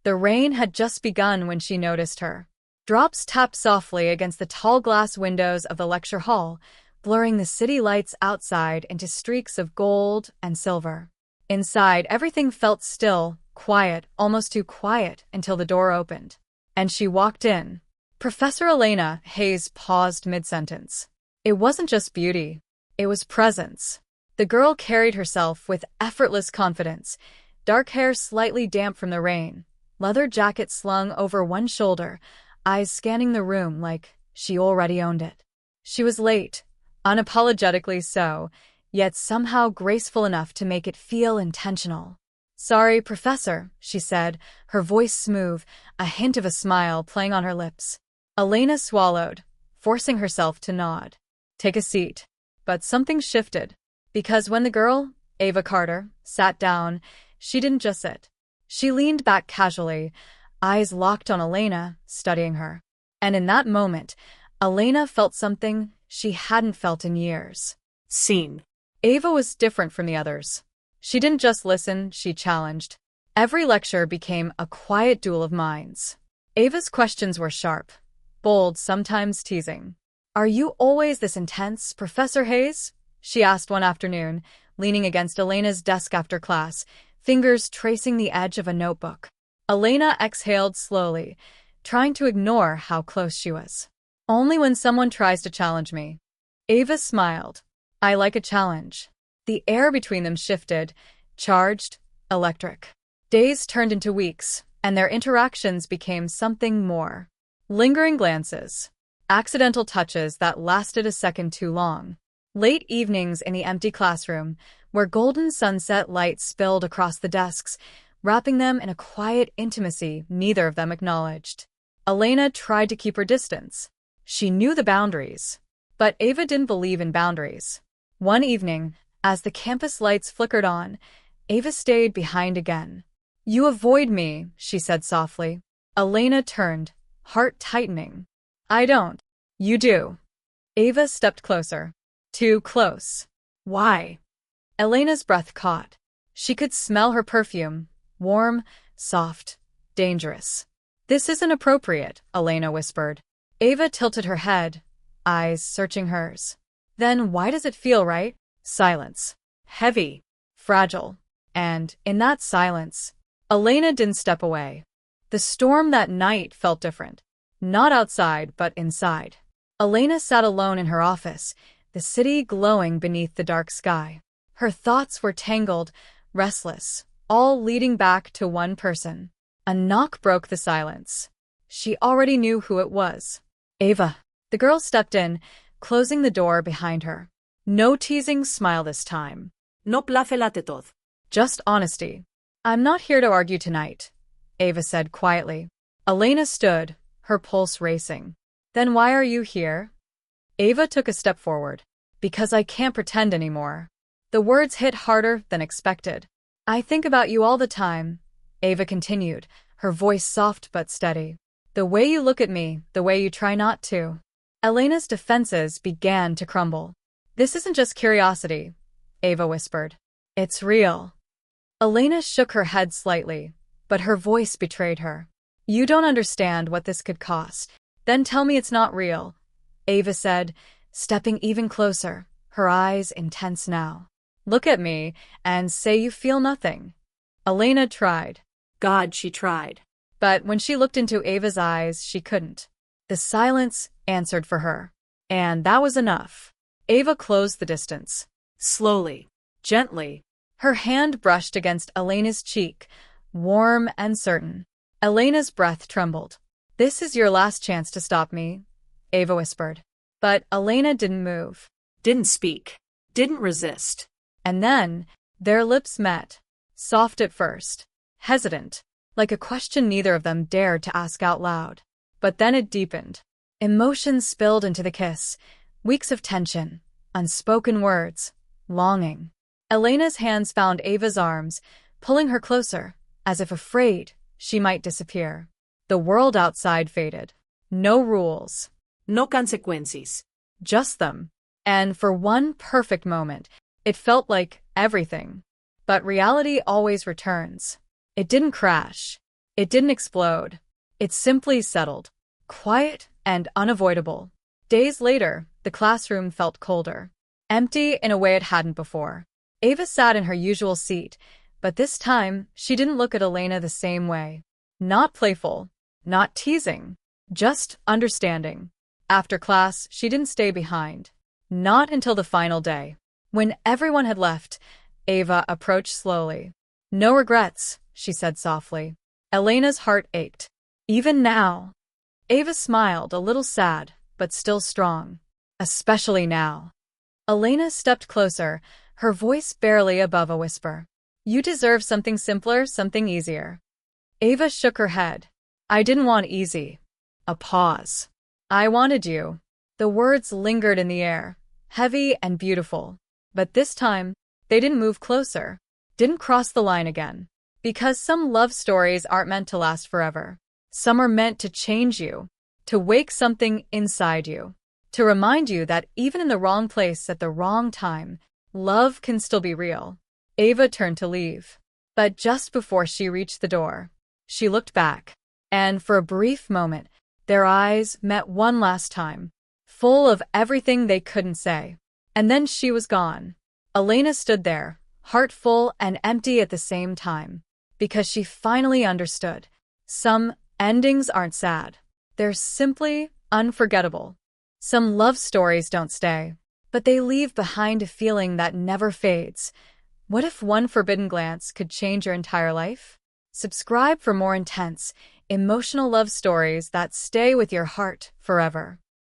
The rain had just begun when she noticed her. Drops tapped softly against the tall glass windows of the lecture hall, blurring the city lights outside into streaks of gold and silver. Inside, everything felt still, quiet, almost too quiet, until the door opened. And she walked in. Professor Elena Hayes paused mid-sentence. It wasn't just beauty. It was presence. The girl carried herself with effortless confidence, dark hair slightly damp from the rain, leather jacket slung over one shoulder, eyes scanning the room like she already owned it. She was late, unapologetically so, yet somehow graceful enough to make it feel intentional. "Sorry, Professor," she said, her voice smooth, a hint of a smile playing on her lips. Elena swallowed, forcing herself to nod. "Take a seat." But something shifted, because when the girl, Ava Carter, sat down, she didn't just sit. She leaned back casually, eyes locked on Elena, studying her. And in that moment, Elena felt something she hadn't felt in years. Seen. Ava was different from the others. She didn't just listen, she challenged. Every lecture became a quiet duel of minds. Ava's questions were sharp, bold, sometimes teasing. "Are you always this intense, Professor Hayes?" she asked one afternoon, leaning against Elena's desk after class, fingers tracing the edge of a notebook. Elena exhaled slowly, trying to ignore how close she was. "Only when someone tries to challenge me." Ava smiled. "I like a challenge." The air between them shifted, charged, electric. Days turned into weeks, and their interactions became something more. Lingering glances, accidental touches that lasted a second too long. Late evenings in the empty classroom, where golden sunset light spilled across the desks, wrapping them in a quiet intimacy neither of them acknowledged. Elena tried to keep her distance. She knew the boundaries. But Ava didn't believe in boundaries. One evening, as the campus lights flickered on, Ava stayed behind again. "You avoid me," she said softly. Elena turned, heart tightening. "I don't." "You do." Ava stepped closer. Too close. "Why?" Elena's breath caught. She could smell her perfume, warm, soft, dangerous. "This isn't appropriate," Elena whispered. Ava tilted her head, eyes searching hers. "Then why does it feel right?" Silence. Heavy. Fragile. And, in that silence, Elena didn't step away. The storm that night felt different. Not outside, but inside. Elena sat alone in her office, the city glowing beneath the dark sky. Her thoughts were tangled, restless, all leading back to one person. A knock broke the silence. She already knew who it was. "Ava." The girl stepped in, closing the door behind her. No teasing smile this time. No plafélate todo. Just honesty. "I'm not here to argue tonight," Ava said quietly. Elena stood, her pulse racing. "Then why are you here?" Ava took a step forward. "Because I can't pretend anymore." The words hit harder than expected. "I think about you all the time," Ava continued, her voice soft but steady. "The way you look at me, the way you try not to." Elena's defenses began to crumble. "This isn't just curiosity," Ava whispered. "It's real." Elena shook her head slightly, but her voice betrayed her. "You don't understand what this could cost." "Then tell me it's not real," Ava said, stepping even closer, her eyes intense now. "Look at me and say you feel nothing." Elena tried. God, she tried. But when she looked into Ava's eyes, she couldn't. The silence answered for her. And that was enough. Ava closed the distance. Slowly, gently. Her hand brushed against Elena's cheek, warm and certain. Elena's breath trembled. "This is your last chance to stop me," Ava whispered. But Elena didn't move. Didn't speak. Didn't resist. And then, their lips met. Soft at first. Hesitant. Like a question neither of them dared to ask out loud. But then it deepened. Emotion spilled into the kiss. Weeks of tension. Unspoken words. Longing. Elena's hands found Ava's arms, pulling her closer, as if afraid she might disappear. The world outside faded. No rules. No consequences. Just them. And for one perfect moment, it felt like everything. But reality always returns. It didn't crash. It didn't explode. It simply settled. Quiet and unavoidable. Days later, the classroom felt colder. Empty in a way it hadn't before. Ava sat in her usual seat, but this time, she didn't look at Elena the same way. Not playful, not teasing, just understanding. After class, she didn't stay behind. Not until the final day. When everyone had left, Ava approached slowly. "No regrets," she said softly. Elena's heart ached. "Even now?" Ava smiled, a little sad, but still strong. "Especially now." Elena stepped closer, her voice barely above a whisper. "You deserve something simpler, something easier." Ava shook her head. "I didn't want easy." A pause. "I wanted you." The words lingered in the air, heavy and beautiful. But this time, they didn't move closer, didn't cross the line again. Because some love stories aren't meant to last forever. Some are meant to change you, to wake something inside you, to remind you that even in the wrong place at the wrong time, love can still be real. Ava turned to leave. But just before she reached the door, she looked back, and for a brief moment, their eyes met one last time, full of everything they couldn't say. And then she was gone. Elena stood there, heart full and empty at the same time, because she finally understood. Some endings aren't sad. They're simply unforgettable. Some love stories don't stay, but they leave behind a feeling that never fades. What if one forbidden glance could change your entire life? Subscribe for more intense, emotional love stories that stay with your heart forever.